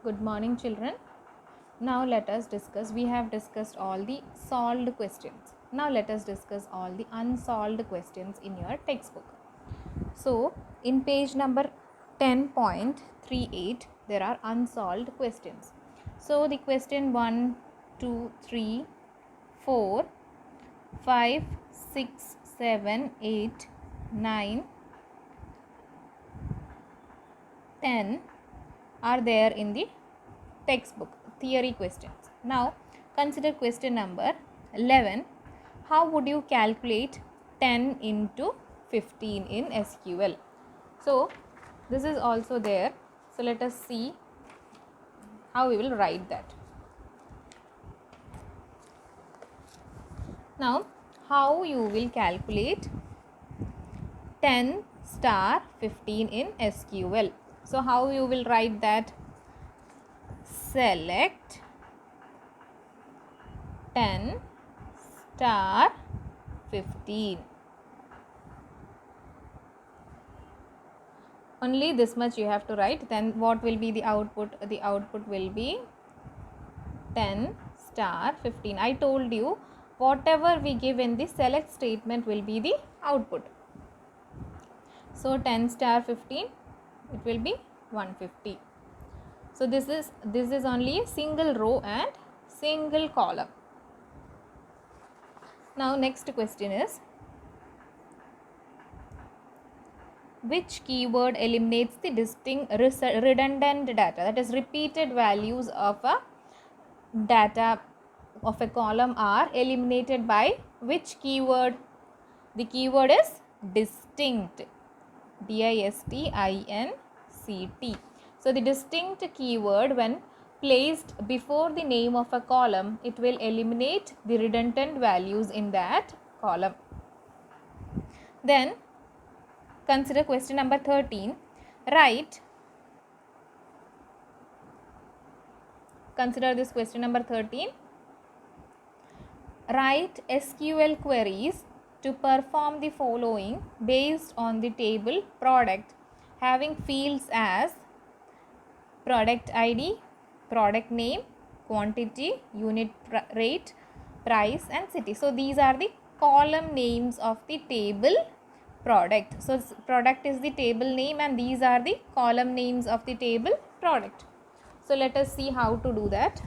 Good morning, children. Now let us discuss. We have discussed all the solved questions. Now let us discuss all the unsolved questions in your textbook. So, in page number 10.38, there are unsolved questions. So, the question 1, 2, 3, 4, 5, 6, 7, 8, 9, 10 are there in the textbook theory questions. Now consider question number 11. How would you calculate 10 into 15 in SQL? So this is also there. So let us see how we will write that. Now how you will calculate 10 star 15 in SQL? So how you will write that? Select 10 star 15. Only this much you have to write. Then what will be the output? The output will be 10 star 15. I told you whatever we give in the select statement will be the output. So 10 star 15, it will be 150. So this is only a single row and single column. Now next question is, which keyword eliminates the distinct redundant data, that is repeated values of a data of a column are eliminated by which keyword? The keyword is distinct, DISTINCT. So the distinct keyword, when placed before the name of a column, it will eliminate the redundant values in that column. Then consider question number 13. Consider this question number 13. Write SQL queries to perform the following based on the table product having fields as product ID, product name, quantity, unit rate, price and city. So these are the column names of the table product. So product is the table name and these are the column names of the table product. So let us see how to do that.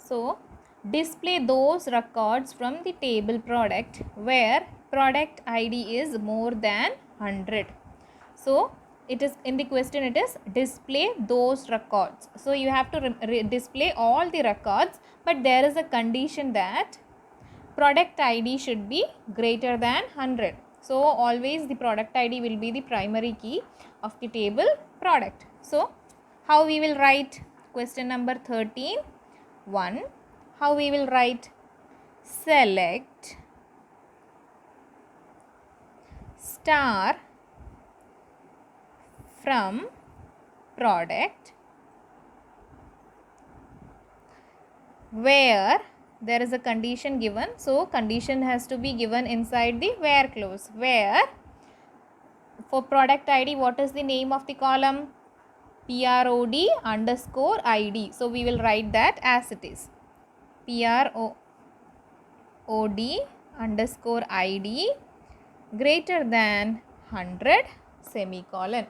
So display those records from the table product where product ID is more than 100. So it is in the question, it is display those records. So you have to display all the records, but there is a condition that product ID should be greater than 100. So always the product ID will be the primary key of the table product. So how we will write question number 13? 1. How we will write? Select star from product where there is a condition given. So condition has to be given inside the where clause. Where for product ID, what is the name of the column? PROD underscore ID. So we will write that as it is. PROD underscore ID greater than 100 semicolon.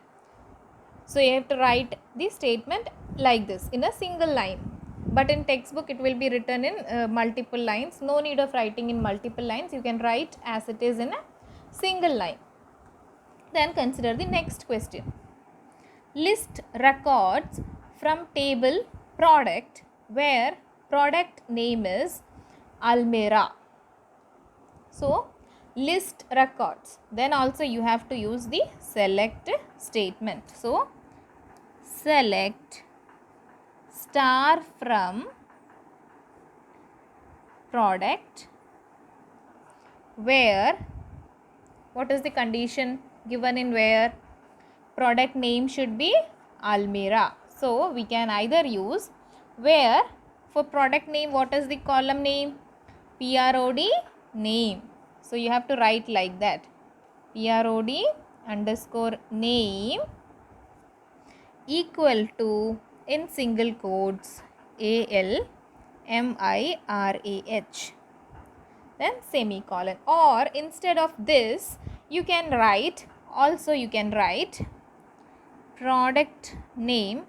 So you have to write the statement like this in a single line. But in textbook it will be written in multiple lines. No need of writing in multiple lines. You can write as it is in a single line. Then consider the next question. List records from table product where product name is Almera. So list records. Then also you have to use the select statement. So select star from product where, what is the condition? given in where? Product name should be Almirah. So we can either use where for product name, what is the column name? PROD name. So you have to write like that. PROD underscore name equal to, in single quotes, ALMIRAH, then semicolon. Or instead of this, you can write product name.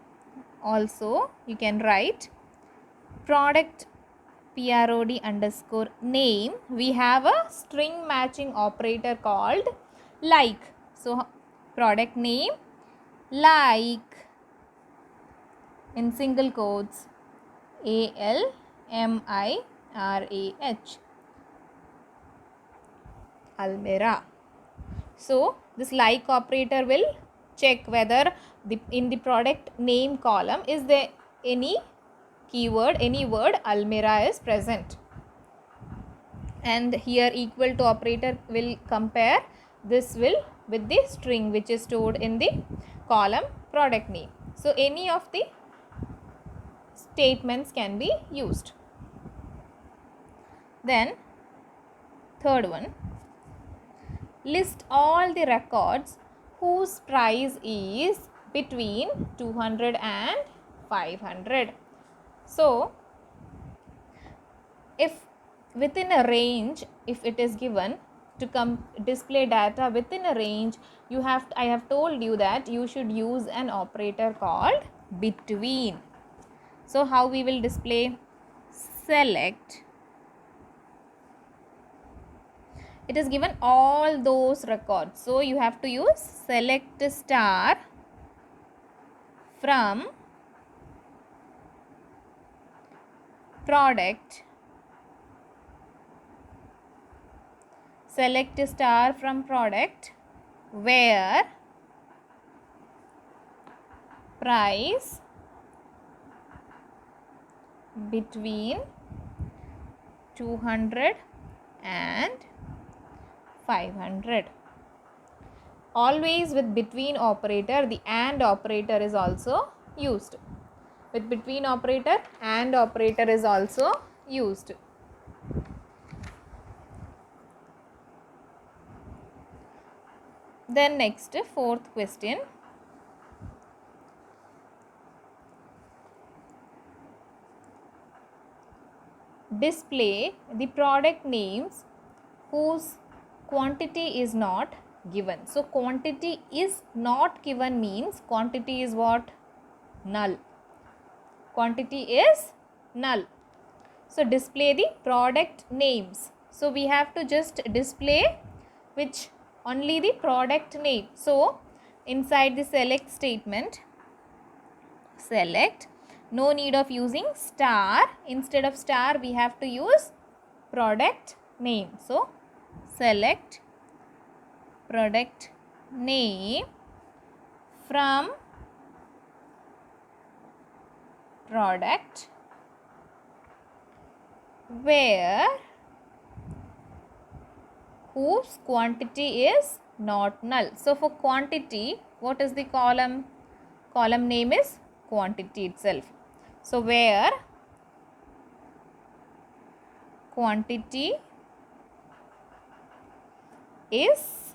Also you can write product PROD underscore name. We have a string matching operator called like. So product name like, in single quotes, ALMIRAH, Almirah. So this like operator will check whether in the product name column is there any keyword, any word Almirah is present. And here equal to operator will compare this with the string which is stored in the column product name. So any of the statements can be used. Then third one, list all the records whose price is between 200 and 500. So if within a range, if it is given to display data within a range, I have told you that you should use an operator called between. So how we will display? Select. It is given all those records. So you have to use select star from product. Select star from product where price between 200 and 500. Always with between operator, the AND operator is also used. With between operator, AND operator is also used. Then next, fourth question. Display the product names whose quantity is not given. So quantity is not given means quantity is what? Null. Quantity is null. So display the product names. So we have to just display which? Only the product name. So inside the select statement, select, no need of using star. Instead of star we have to use product name. So select product name from product where whose quantity is not null. So for quantity, what is the column? Column name is quantity itself. So where quantity is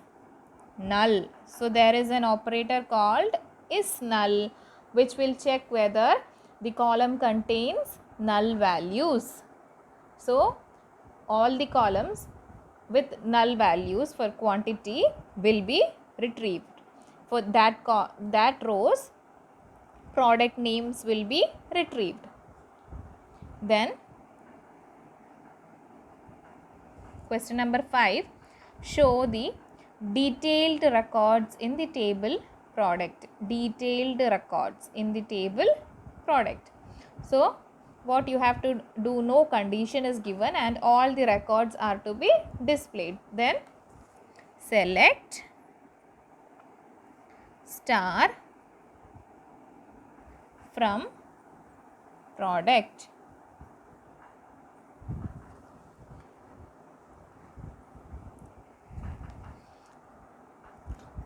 null. So there is an operator called is null which will check whether the column contains null values. So all the columns with null values for quantity will be retrieved. For that rows, product names will be retrieved. Then question number 5, show the detailed records in the table product. Detailed records in the table product. So what you have to do, no condition is given and all the records are to be displayed. Then select star from product.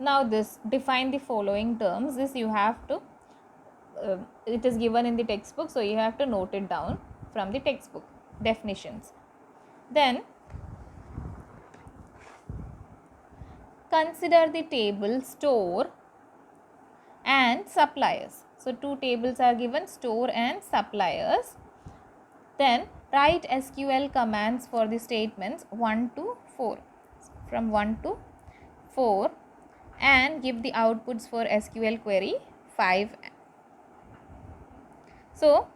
Now this define the following terms. This you have to it is given in the textbook, so you have to note it down from the textbook definitions. Then consider the table store and suppliers. So two tables are given, store and suppliers. Then write SQL commands for the statements 1 to 4, from 1 to 4, and give the outputs for SQL query 5. So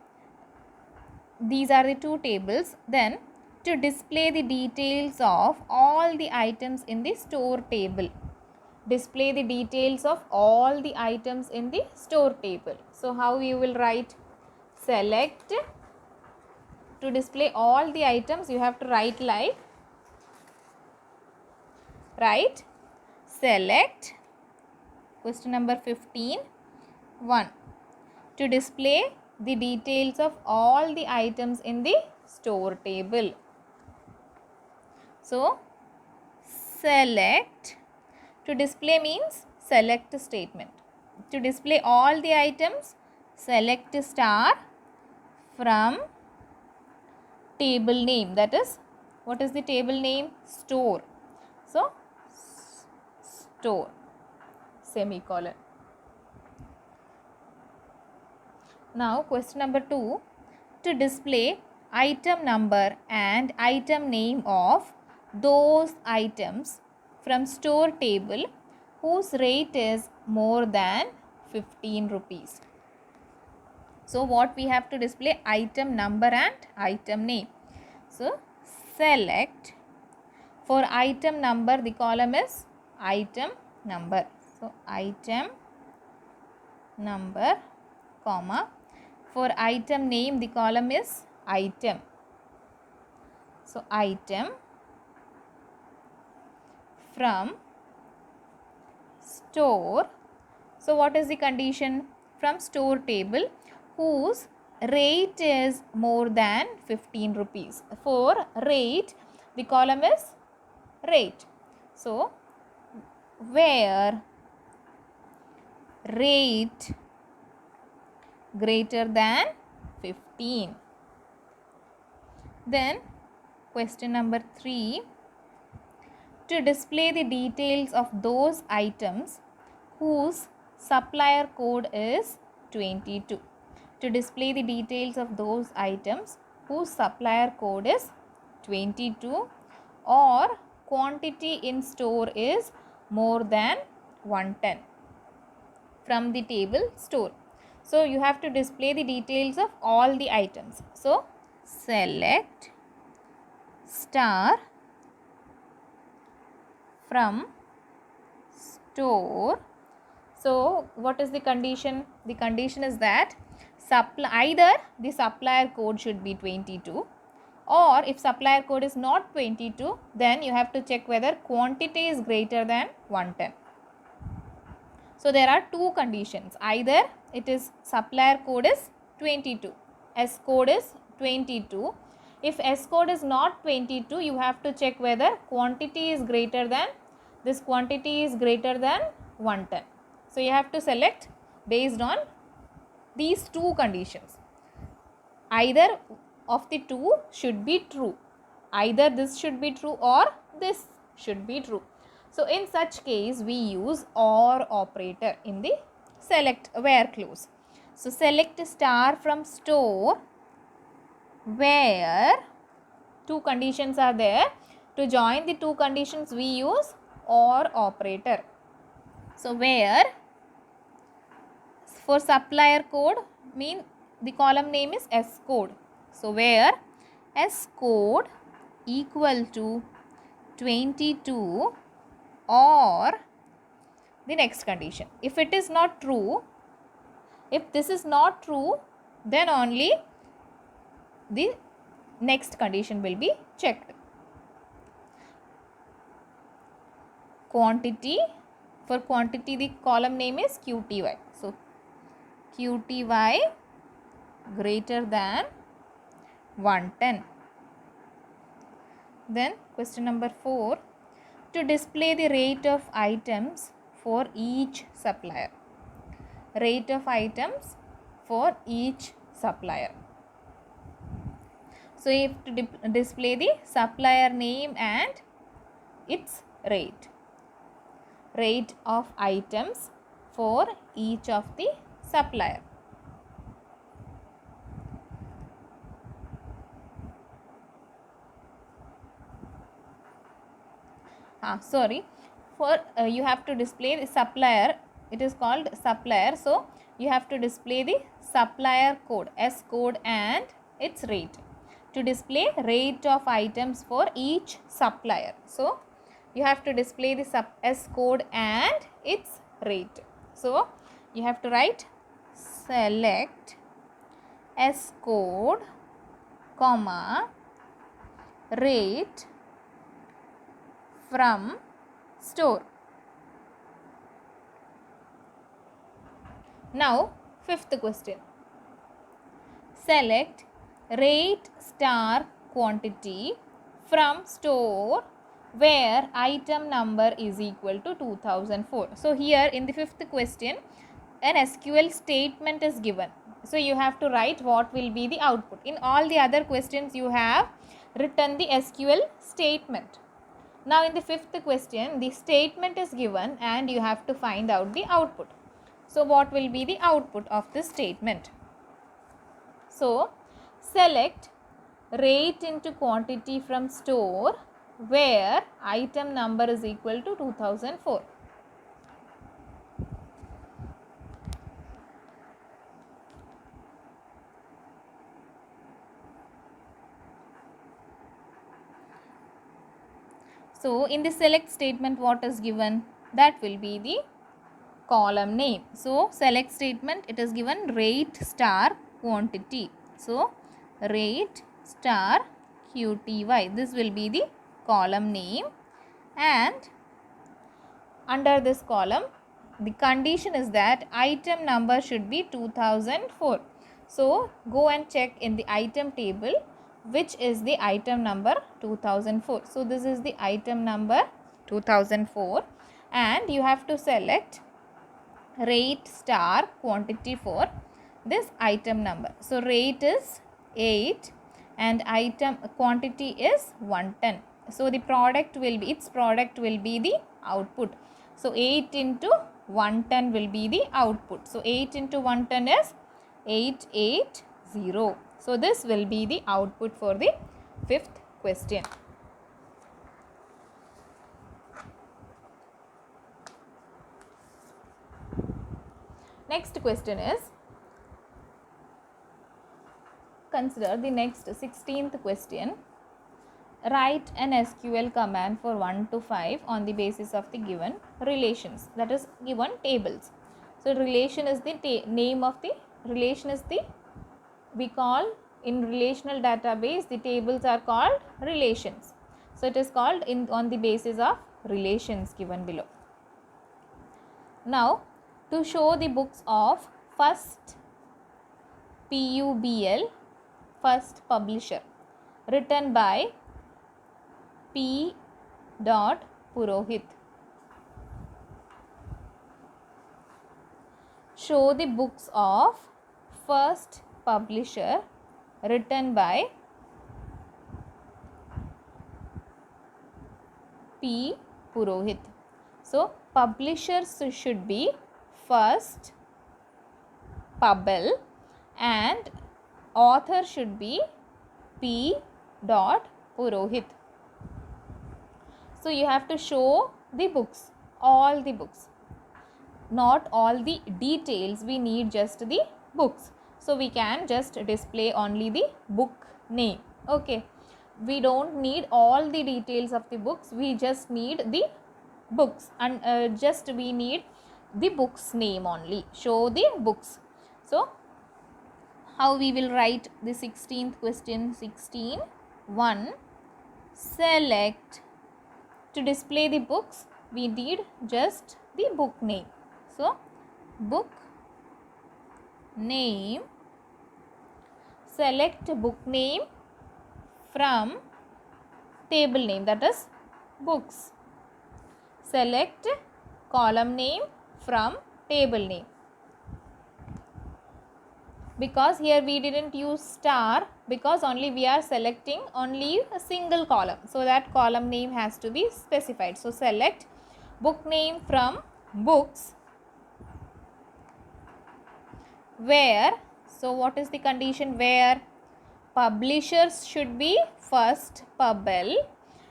these are the two tables. Then to display the details of all the items in the store table. Display the details of all the items in the store table. So how you will write? Select. To display all the items, you have to write like, write select, question number 15, 1. To display the details of all the items in the store table. So select. To display means select statement. To display all the items, select star from table name. That is, what is the table name? Store. So store, semicolon. Now question number 2. To display item number and item name of those items from store table whose rate is more than 15 rupees. So what we have to display? Item number and item name. So select. For item number, the column is item number. So item number, comma. For item name, the column is item. So item from store. So what is the condition? From store table whose rate is more than 15 rupees. For rate, the column is rate. So where rate greater than 15. Then question number 3. To display the details of those items whose supplier code is 22. To display the details of those items whose supplier code is 22 or quantity in store is more than 110 from the table store. So you have to display the details of all the items. So select star from store. So what is the condition? The condition is that either the supplier code should be 22, or if supplier code is not 22, then you have to check whether quantity is greater than 110. So there are two conditions. Either it is supplier code is 22, S code is 22. If S code is not 22, you have to check whether quantity is greater than, this quantity is greater than 110. So you have to select based on these two conditions. Either of the two should be true. Either this should be true or this should be true. So in such case, we use OR operator in the select where clause. So select star from store where two conditions are there. To join the two conditions, we use OR operator. So where for supplier code mean the column name is S code. So where S code equal to 22 or the next condition. If it is not true, if this is not true, then only the next condition will be checked. Quantity, for quantity the column name is QTY. So QTY greater than 110. Then question number 4. To display the rate of items for each supplier. Rate of items for each supplier. So you have to display the supplier name and its rate. Rate of items for each of the supplier. For you have to display the supplier. It is called supplier. So you have to display the supplier code, S code, and its rate. To display rate of items for each supplier. So you have to display the S code and its rate. So you have to write select S code, comma, rate from store. Now, fifth question. Select rate star quantity from store where item number is equal to 2004. So, here in the fifth question, an SQL statement is given. So, you have to write what will be the output. In all the other questions, you have written the SQL statement. Now, in the fifth question, the statement is given and you have to find out the output. So, what will be the output of this statement? So, select rate into quantity from store where item number is equal to 2004. So, in the select statement, what is given? That will be the column name. So, select statement, it is given rate star quantity. So, rate star QTY. This will be the column name, and under this column, the condition is that item number should be 2004. So, go and check in the item table which is the item number 2004. So, this is the item number 2004 and you have to select rate star quantity for this item number. So, rate is 8 and item quantity is 110. So, the product will be, its product will be the output. So, 8 into 110 will be the output. So, 8 into 110 is 880. So, this will be the output for the fifth question. Next question is, consider the next 16th question. Write an SQL command for 1 to 5 on the basis of the given relations, that is given tables. So, relation is the name of the relation is the, we call in relational database the tables are called relations. So, it is called on the basis of relations given below. Now, to show the books of first PUBL, first publisher, written by P. Purohit. Show the books of first publisher written by P. Purohit. So, publishers should be first Pubble and author should be P. Purohit. So, you have to show the books, all the books, not all the details, we need just the books. So, we can just display only the book name. Okay, we don't need all the details of the books, we just need the books and just we need the book's name only. Show the books. So, how we will write the 16th question? 16(1). Select, to display the books we need just the book name. So, book name, select book name from table name, that is books. Select column name from table name. Because here we didn't use star, because only we are selecting only a single column, so that column name has to be specified. So select book name from books where, so what is the condition, where publishers should be first Pabel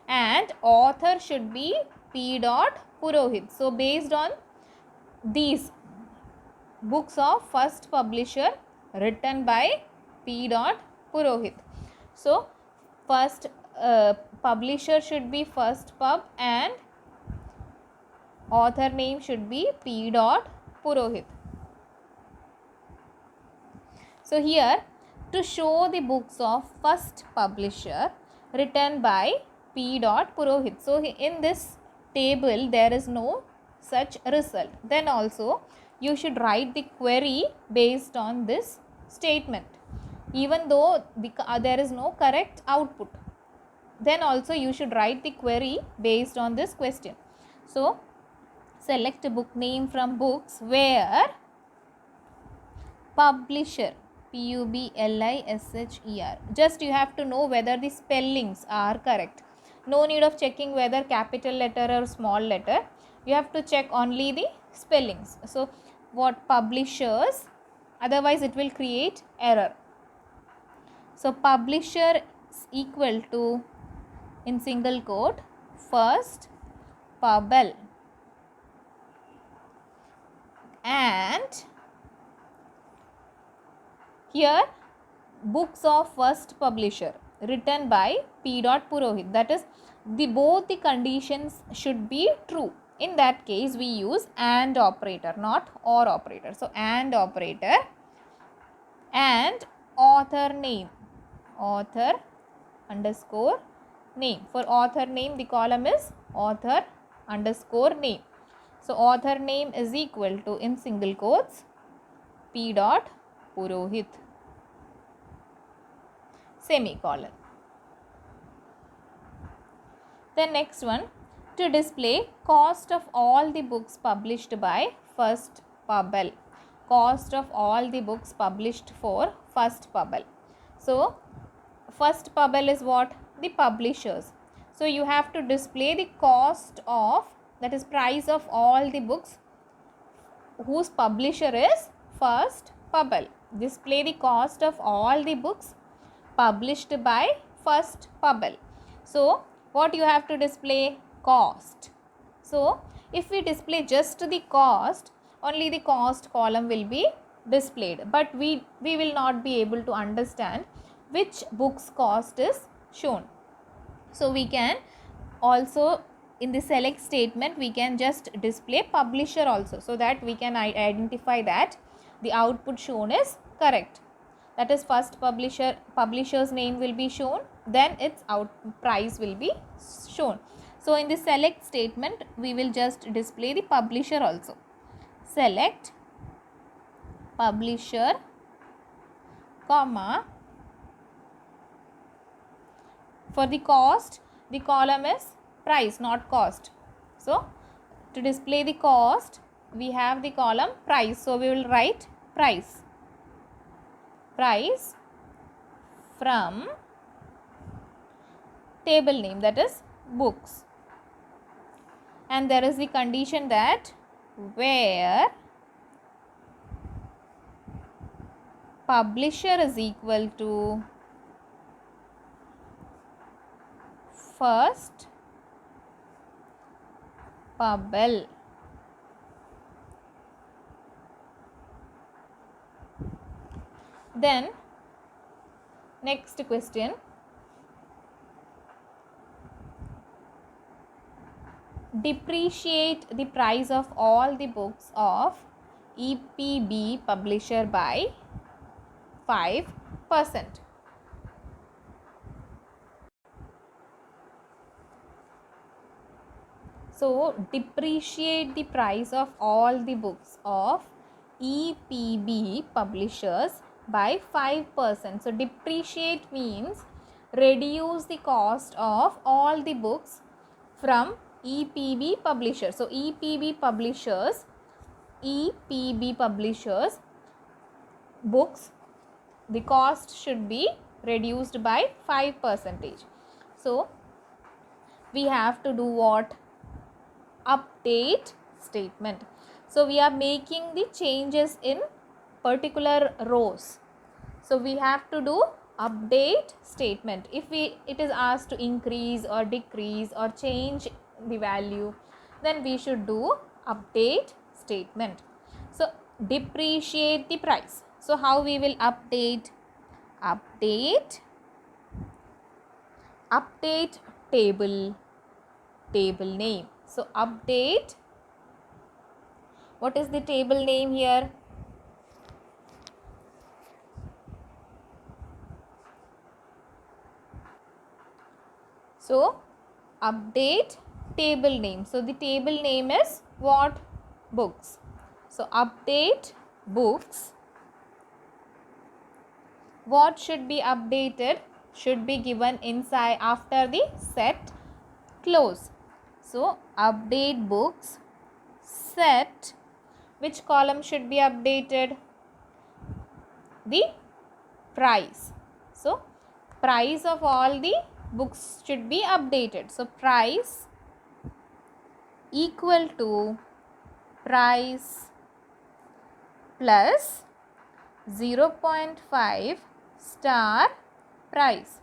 and author should be P. Purohit. So based on these, books of first publisher written by P. Purohit. So first publisher should be first pub and author name should be P. Purohit. So here, to show the books of first publisher written by P. Purohit. So in this table there is no such result. Then also you should write the query based on this statement. Even though there is no correct output, then also you should write the query based on this question. So select a book name from books where publisher, Publisher, just you have to know whether the spellings are correct. No need of checking whether capital letter or small letter. You have to check only the spellings. So what publishers, otherwise it will create error. So publisher is equal to, in single quote, first Pabel and here books of first publisher written by P. Purohit. That is, both the conditions should be true. In that case we use AND operator, not OR operator. So AND operator and author name, author underscore name. For author name the column is author underscore name. So author name is equal to, in single quotes, P. Purohit, semicolon. The next one, to display cost of all the books published by first Pabel. Cost of all the books published for first Pabel. So first Pabel is what? The publishers. So you have to display the cost of, that is price of all the books whose publisher is first Pabel. Display the cost of all the books published by first Pabel. So what you have to display? Cost. So if we display just the cost, only the cost column will be displayed, but we will not be able to understand which book's cost is shown. So we can also, in the select statement, we can just display publisher also, so that we can identify that the output shown is correct. That is, first publisher's name will be shown, then its price will be shown. So in the select statement we will just display the publisher also. Select publisher, comma, for the cost the column is price, not cost. So to display the cost we have the column price, so we will write price. Price from table name, that is books, and there is the condition that where publisher is equal to first Pabel. Then next question, depreciate the price of all the books of EPB publisher by 5%. So depreciate the price of all the books of EPB publishers by 5%. So depreciate means reduce the cost of all the books from EPB publisher. So EPB publishers books, the cost should be reduced by 5%. So we have to do what? Update statement. So we are making the changes in particular rows. So we have to do update statement. If it is asked to increase or decrease or change the value, then we should do update statement. So depreciate the price. So how we will update? Update table name. So update, what is the table name here? So update table name. So the table name is what? Books. So update books. What should be updated? Should be given inside after the set close. So update books set. Which column should be updated? The price. So price of all the books should be updated. So price equal to price plus 0.5 star price.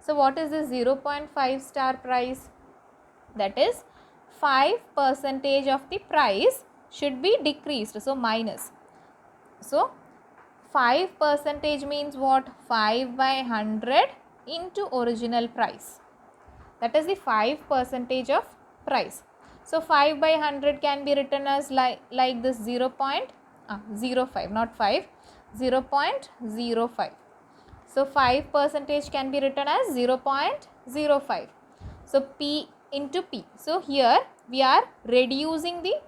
So what is the 0.5 star price? That is 5% of the price should be decreased. So minus. So 5% means what? 5 by 100 into original price. That is the 5% of price. So 5 by 100 can be written as like this 0.05, not 5, 0.05. So 5% can be written as 0.05. So P into P. So here we are reducing the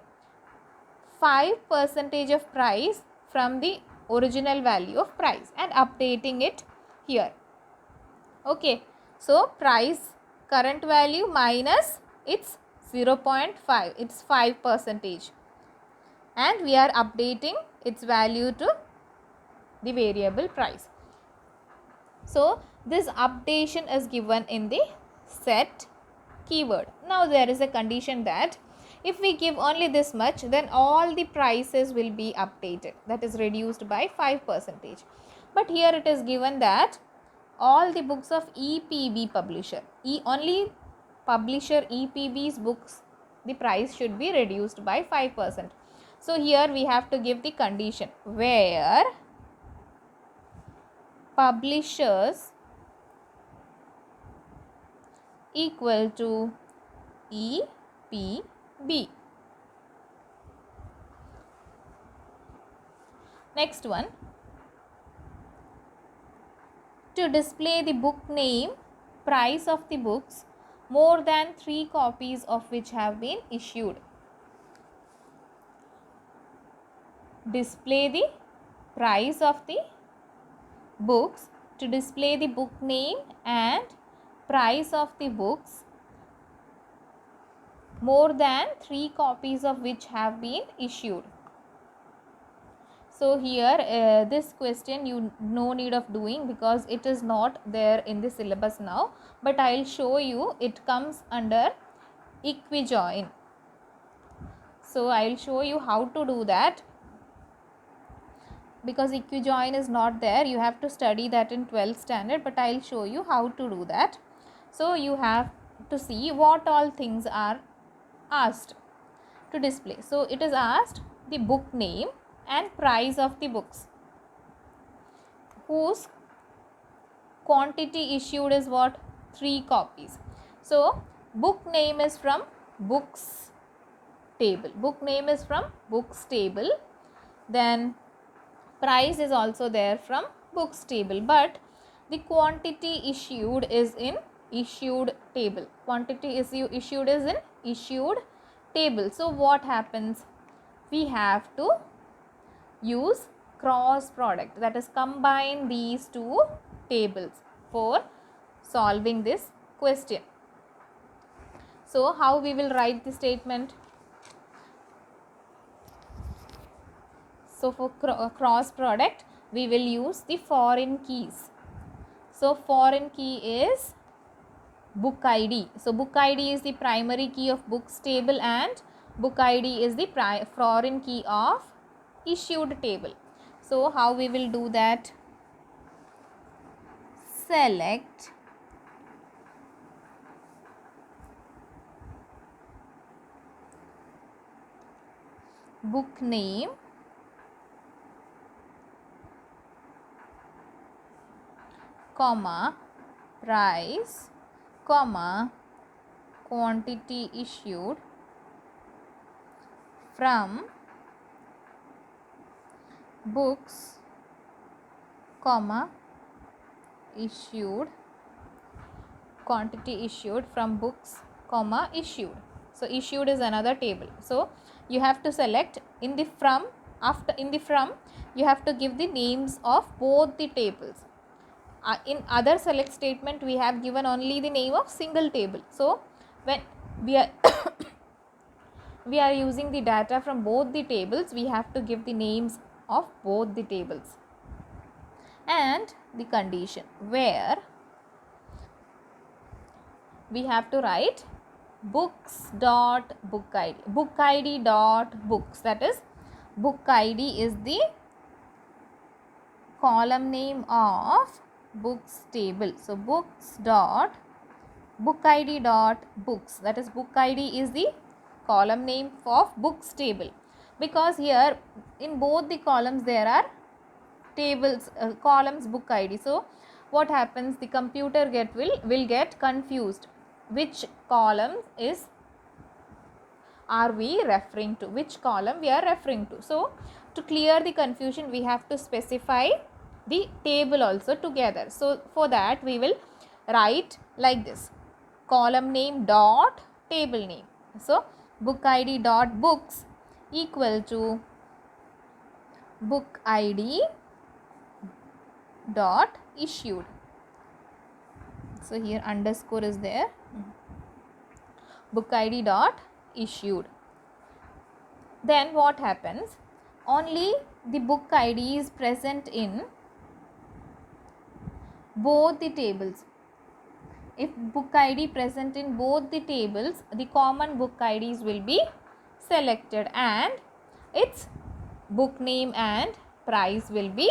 5% of price from the original value of price and updating it here. Okay. So price current value minus its 0.5, it's 5%, and we are updating its value to the variable price. So this updation is given in the set keyword. Now there is a condition that if we give only this much, then all the prices will be updated, that is reduced by 5%. But here it is given that all the books of EPB publisher, only publisher EPB's books, the price should be reduced by 5%. So here we have to give the condition where publishers equal to EPB. Next one, to display the book name, price of the books, more than 3 copies of which have been issued. Display the price of the books, to display the book name and price of the books, more than 3 copies of which have been issued. So here this question you no need of doing because it is not there in the syllabus now, but I will show you. It comes under equijoin. So I will show you how to do that, because equijoin is not there. You have to study that in 12th standard, but I will show you how to do that. So you have to see what all things are asked to display. So it is asked the book name and price of the books, whose quantity issued is what? 3 copies. So book name is from books table. Book name is from books table. Then price is also there from books table, but the quantity issued is in issued table. Quantity issued is in issued table. So what happens? We have to use cross product, that is combine these two tables for solving this question. So how we will write the statement? So for cross product we will use the foreign keys. So foreign key is book ID. So book ID is the primary key of books table and book ID is the foreign key of issued table. So how we will do that? Select book name comma price comma quantity issued from books comma issued quantity issued from books comma issued. So issued is another table. So you have to select in the from, after in the from you have to give the names of both the tables. In other select statement we have given only the name of single table. So when we are we are using the data from both the tables, we have to give the names of both the tables. And the condition where we have to write books dot book id, book id dot books, that is book id is the column name of books table. So books dot book id dot books, that is book id is the column name of books table, because here in both the columns there are tables, columns book id. So what happens, the computer will get confused which column are we referring to, which column we are referring to. So to clear the confusion we have to specify the table also together. So for that we will write like this, column name dot table name. So book id dot books equal to book id dot issued. So here underscore is there, book id dot issued. Then what happens, only the book id is present in both the tables. If book id present in both the tables, the common book ids will be selected and its book name and price will be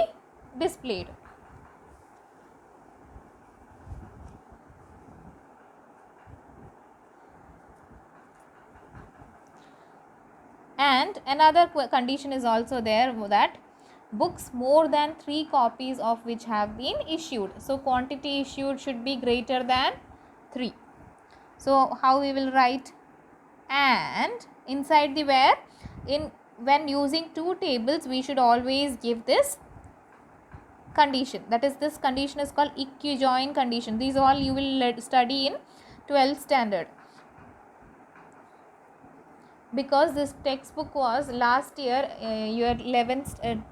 displayed. And another condition is also there, that books more than 3 copies of which have been issued. So quantity issued should be greater than 3. So how we will write, and inside the where, in when using two tables we should always give this condition, that is this condition is called equijoin condition. These all you will study in 12th standard, because this textbook was last year your 11th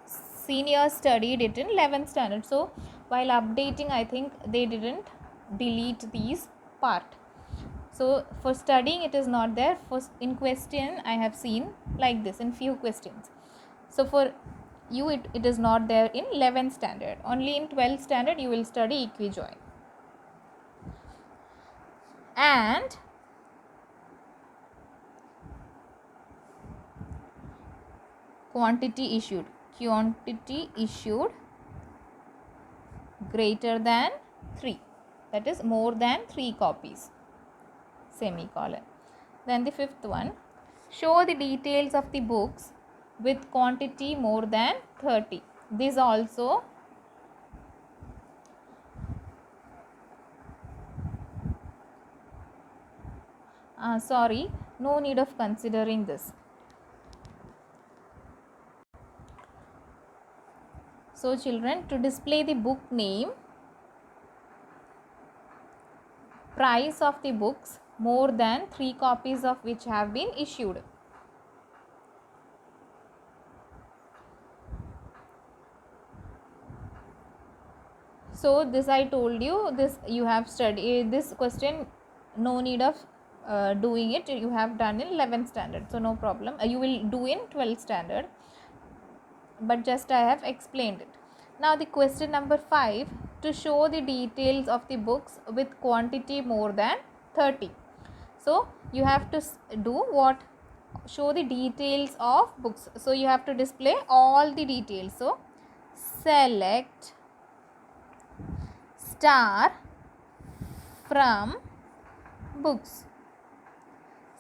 senior studied it in 11th standard. So while updating I think they didn't delete these part. So for studying it is not there, for in question I have seen like this in few questions. So for you it is not there in 11th standard, only in 12th standard you will study equijoin. And quantity issued greater than 3, that is more than 3 copies, semicolon. Then the fifth one, show the details of the books with quantity more than 30. This also sorry, no need of considering this. So children, to display the book name, price of the books more than 3 copies of which have been issued. So this I told you, this you have studied, this question no need of doing it. You have done in 11th standard, so no problem. You will do in 12th standard, but just I have explained it. Now the question number 5, to show the details of the books with quantity more than 30. So you have to do what? Show the details of books. So you have to display all the details. So select star from books.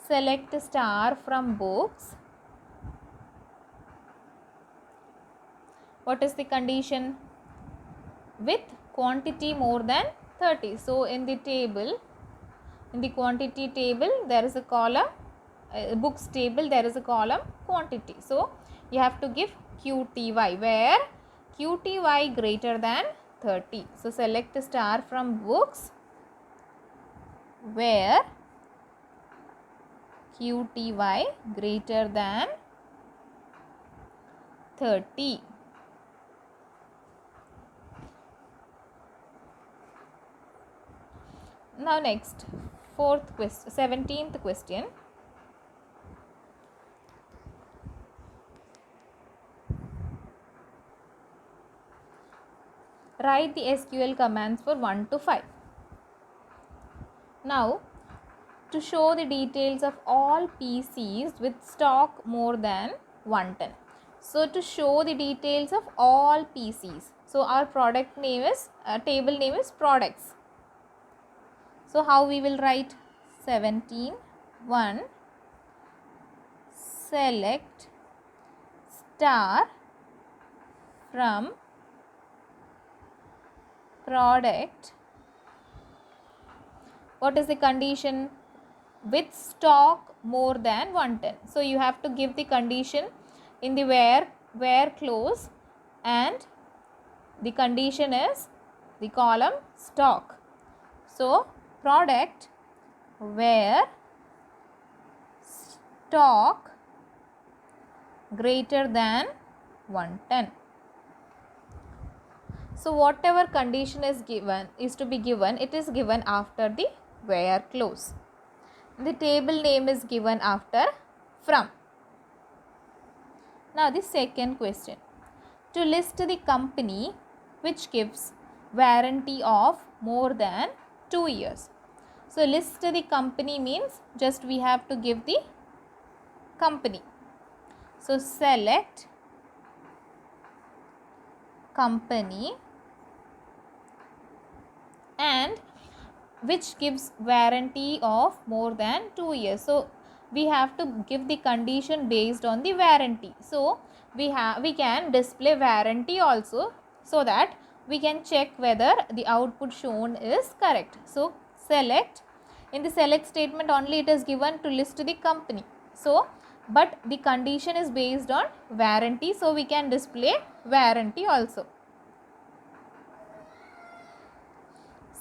Select star from books. What is the condition? With quantity more than 30. So in the table, in the quantity table, there is a column, books table, there is a column quantity. So you have to give QTY, where QTY greater than 30. So select star from books where QTY greater than 30. Now next, 17th question. Write the SQL commands for 1 to 5. Now, to show the details of all PCs with stock more than 110. So to show the details of all PCs. So our product name is, table name is products. So how we will write? 17(1) select star from product. What is the condition? With stock more than 110. So you have to give the condition in the where clause, and the condition is the column stock. So product where stock greater than 110. So whatever condition is to be given, it is given after the where clause. The table name is given after from. Now the second question. To list the company which gives warranty of more than 2 years. So list the company means just we have to give the company. So select company and which gives warranty of more than 2 years. So we have to give the condition based on the warranty. So we can display warranty also, so that we can check whether the output shown is correct. So select, in the select statement only it is given to list the company. So but the condition is based on warranty, so we can display warranty also.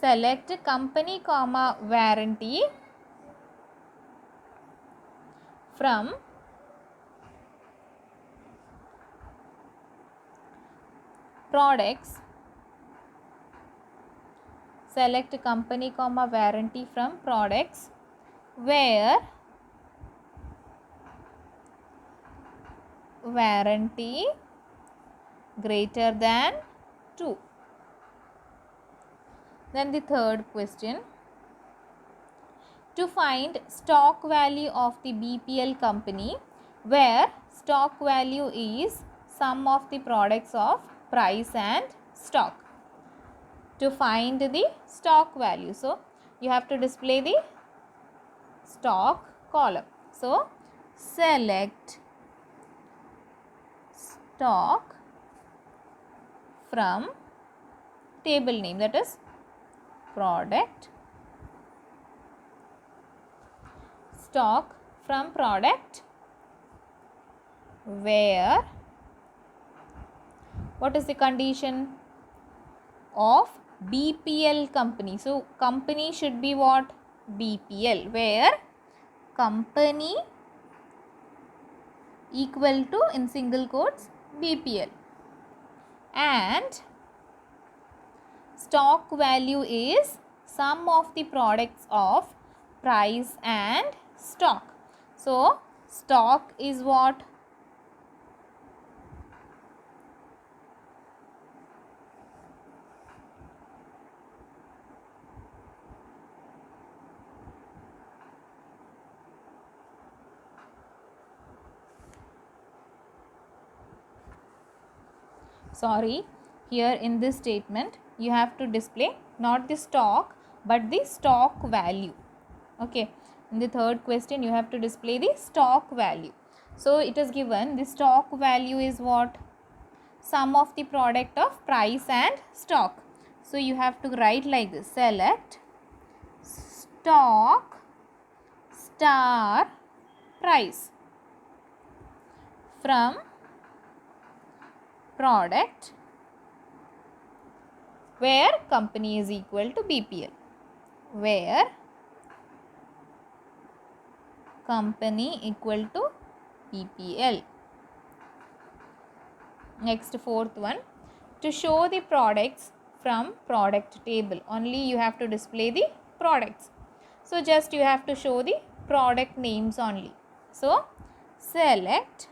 Select company comma warranty from products. Select company comma warranty from products where warranty greater than 2. Then the third question. To find stock value of the BPL company where stock value is sum of the products of price and stock. To find the stock value, so you have to display the stock column. So select stock from table name, that is product. Stock from product where, what is the condition? Of BPL company. So company should be what? BPL, where company equal to, in single quotes, BPL, and stock value is sum of the products of price and stock. So stock is what? Sorry, here in this statement you have to display not the stock but the stock value. Okay, in the third question you have to display the stock value. So it is given the stock value is what? Sum of the product of price and stock. So you have to write like this: select stock star price from product where company is equal to BPL, where company equal to BPL. Next, fourth one, to show the products from product table. Only you have to display the products. So just you have to show the product names only. So select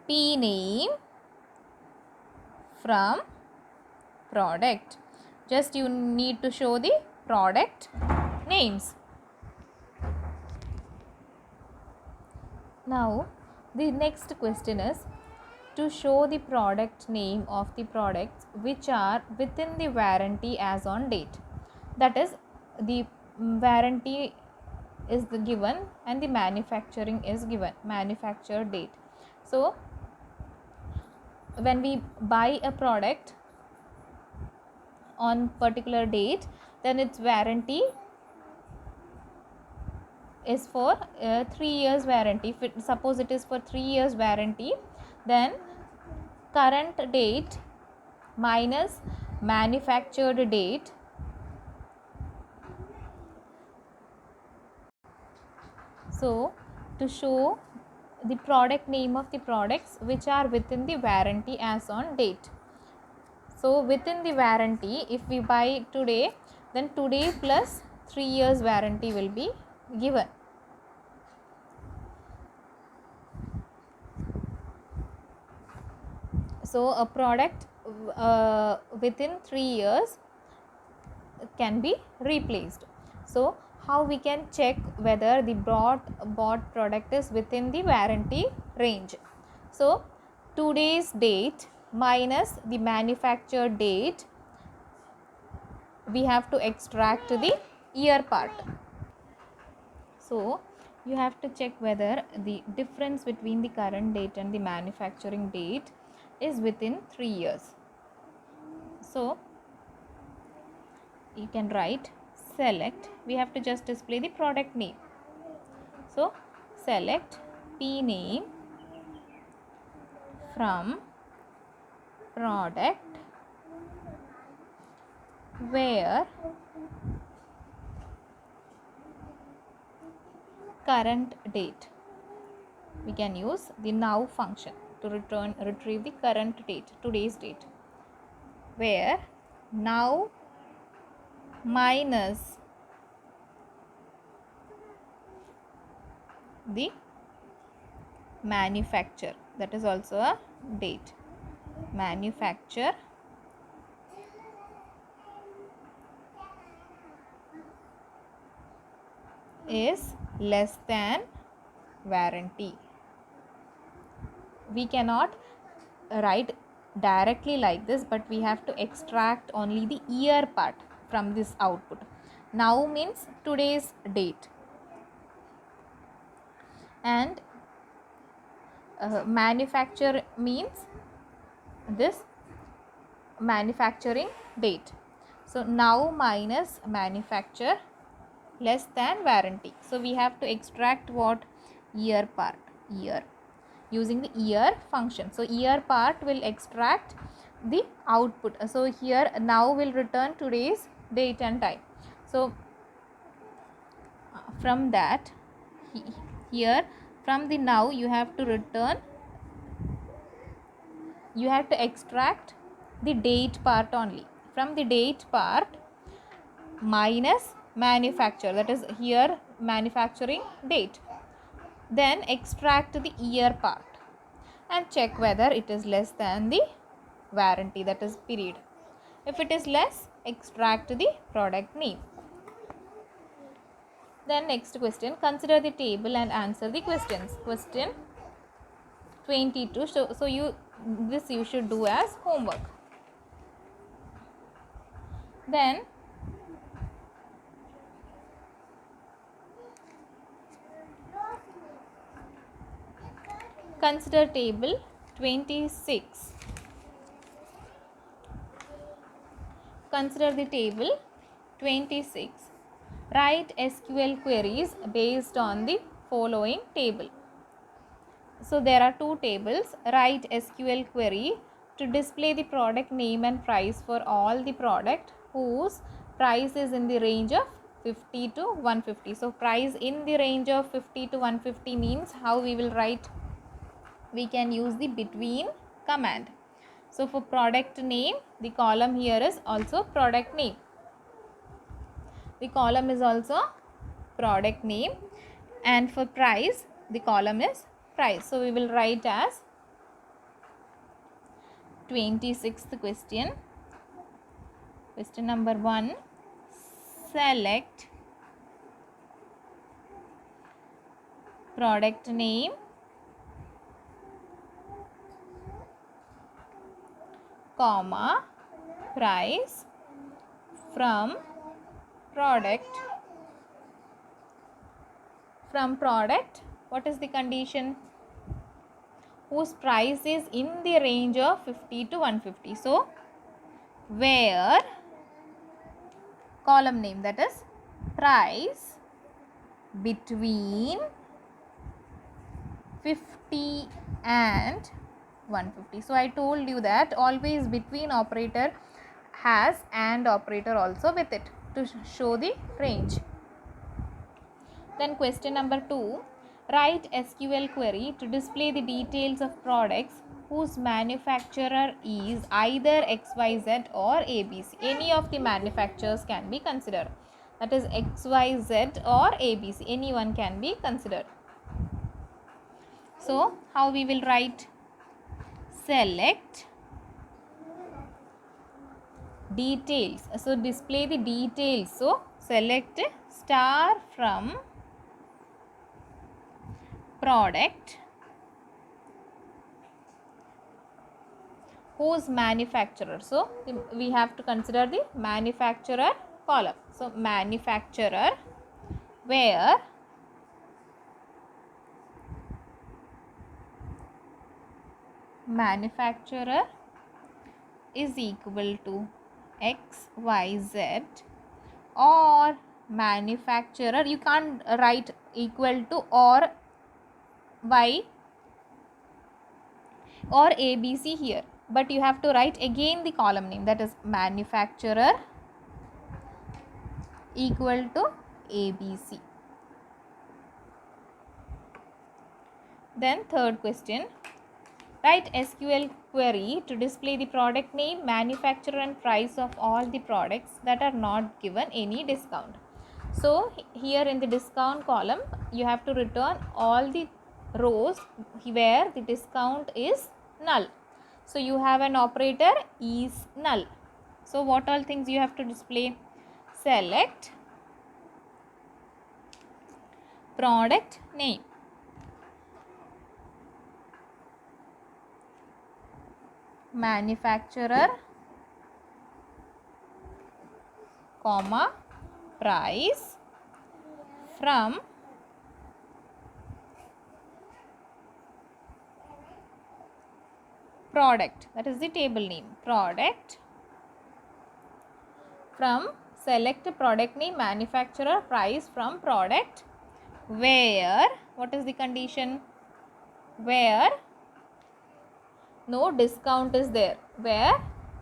P name from product. Just you need to show the product names. Now the next question is to show the product name of the products which are within the warranty as on date. That is, the warranty is the given and the manufacturing is given, manufacture date. So when we buy a product on particular date, then its warranty is for 3 years warranty. If suppose it is for 3 years warranty, then current date minus manufactured date so to show the product name of the products which are within the warranty as on date. So within the warranty, if we buy today, then today plus 3 years warranty will be given. So a product within 3 years can be replaced. So how we can check whether the bought product is within the warranty range? So today's date minus the manufacture date, we have to extract the year part. So you have to check whether the difference between the current date and the manufacturing date is within 3 years. So you can write select, we have to just display the product name. So select P name from product where current date. We can use the now function to retrieve the current date, today's date, where now minus the manufacture, that is also a date, manufacture is less than warranty. We cannot write directly like this, but we have to extract only the year part from this output. Now means today's date and manufacture means this manufacturing date. So now minus manufacture less than warranty. So we have to extract what? Year part, year, using the year function. So year part will extract the output. So here now will return today's date and time. So from that, here from the now you have to return, you have to extract the date part only. From the date part minus manufacture, that is here manufacturing date. Then extract the year part and check whether it is less than the warranty, that is period. If it is less, extract the product name. Then next question, consider the table and answer the questions. Question 22. So you should do as homework. Then consider table 26. Consider the table 26. Write SQL queries based on the following table. So there are two tables. Write SQL query to display the product name and price for all the product whose price is in the range of 50 to 150. So price in the range of 50 to 150 means how we will write? We can use the between command. So for product name, the column here is also product name. The column is also product name, and for price, the column is price. So we will write as 26th question. Question number 1. Select product name, comma, price from product. From product, what is the condition? Whose price is in the range of 50 to 150. So where column name, that is price between 50 and 150. So I told you that always between operator has and operator also with it to show the range. Then question number 2. Write SQL query to display the details of products whose manufacturer is either XYZ or ABC. Any of the manufacturers can be considered. That is XYZ or ABC. Anyone can be considered. So how we will write? Select details. So display the details. So select star from product whose manufacturer. So we have to consider the manufacturer column. So manufacturer where manufacturer is equal to XYZ or manufacturer, you can't write equal to or Y or ABC here, but you have to write again the column name, that is manufacturer equal to ABC. Then third question, write SQL query to display the product name, manufacturer and price of all the products that are not given any discount. So here in the discount column, you have to return all the rows where the discount is null. So you have an operator is null. So what all things you have to display? Select product name, manufacturer, comma, price from product, that is the table name, product from, select product name, manufacturer, price from product where, what is the condition? Where no discount is there, where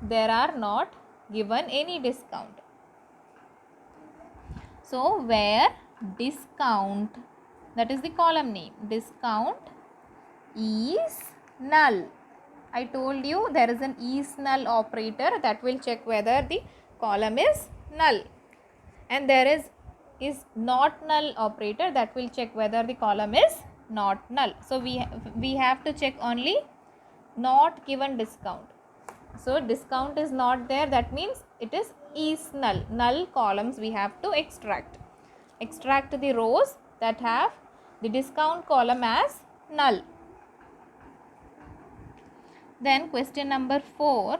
there are not given any discount. So where discount, that is the column name, discount is null. I told you there is an is null operator that will check whether the column is null, and there is is not null operator, that will check whether the column is not null. So we have to check only not given discount. So discount is not there, that means it is null. Null columns we have to extract. Extract the rows that have the discount column as null. Then question number 4,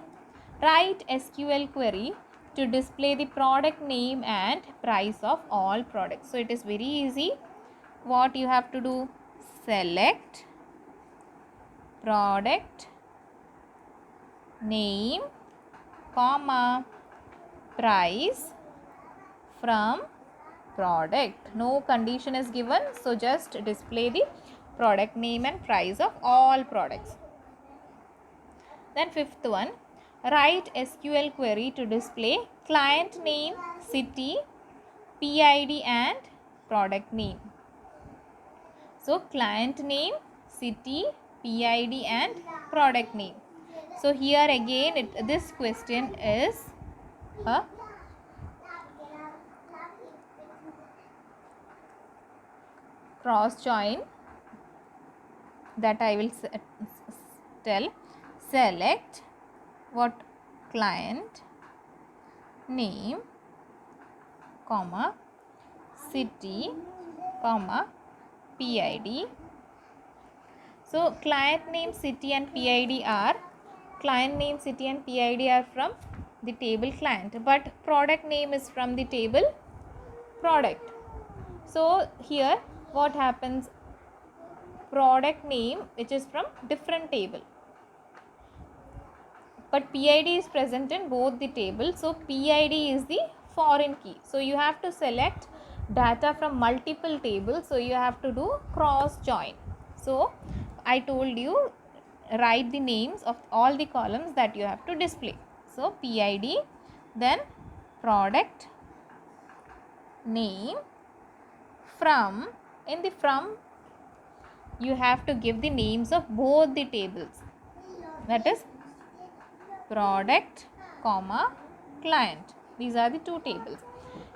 write SQL query to display the product name and price of all products. So it is very easy. What you have to do? Select product name, comma, price from product. No condition is given, so just display the product name and price of all products. Then fifth one, write SQL query to display client name, city, PID and product name. So client name, city, PID and product name. So here again this question is a cross join that I will tell. Select what? Client name, comma, city, comma, PID. So client name, city and PID are, client name, city and PID are from the table client, but product name is from the table product. So here what happens? Product name which is from different table, but PID is present in both the tables. So PID is the foreign key. So you have to select data from multiple tables. So you have to do cross join. So I told you, write the names of all the columns that you have to display. So PID, then product name, from, in the from you have to give the names of both the tables, that is product, comma, client. These are the two tables.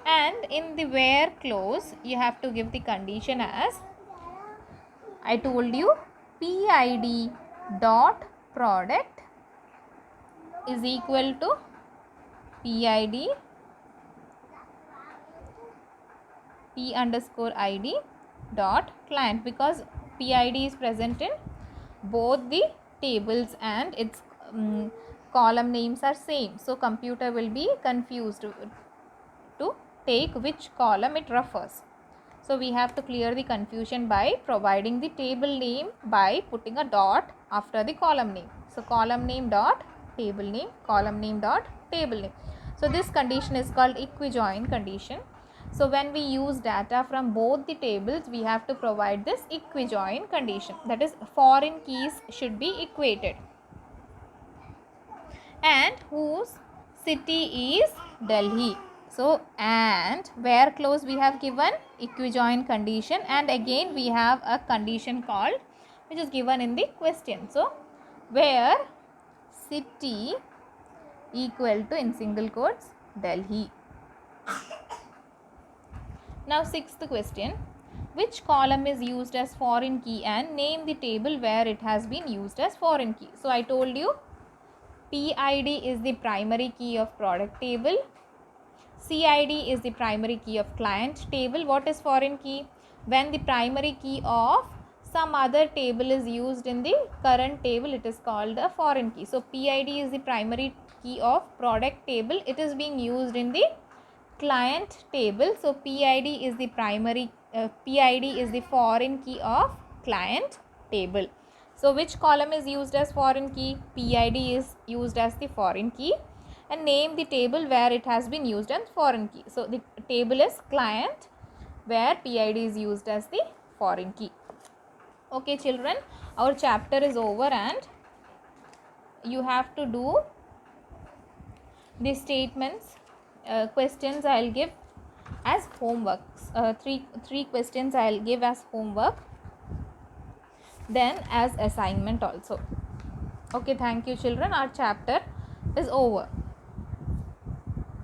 And in the where clause you have to give the condition as I told you, PID dot product is equal to PID P underscore ID dot client, because PID is present in both the tables and its column names are same. So computer will be confused to take which column it refers. So we have to clear the confusion by providing the table name by putting a dot after the column name. So column name dot table name, column name dot table name. So this condition is called equijoin condition. So when we use data from both the tables, we have to provide this equijoin condition, that is foreign keys should be equated and whose city is Delhi. So and where clause we have given equijoin condition, and again we have a condition called, which is given in the question. So where city equal to, in single quotes, Delhi. Now sixth question, which column is used as foreign key and name the table where it has been used as foreign key. So I told you PID is the primary key of product table, CID is the primary key of client table. What is foreign key? When the primary key of some other table is used in the current table, it is called a foreign key. So PID is the primary key of product table, it is being used in the client table. So PID is the primary PID is the foreign key of client table. So which column is used as foreign key? PID is used as the foreign key, and name the table where it has been used as foreign key. So the table is client where PID is used as the foreign key. Okay children, our chapter is over and you have to do the statements. Questions I will give as homeworks. Three questions I will give as homework, then as assignment also. Okay, thank you children, our chapter is over.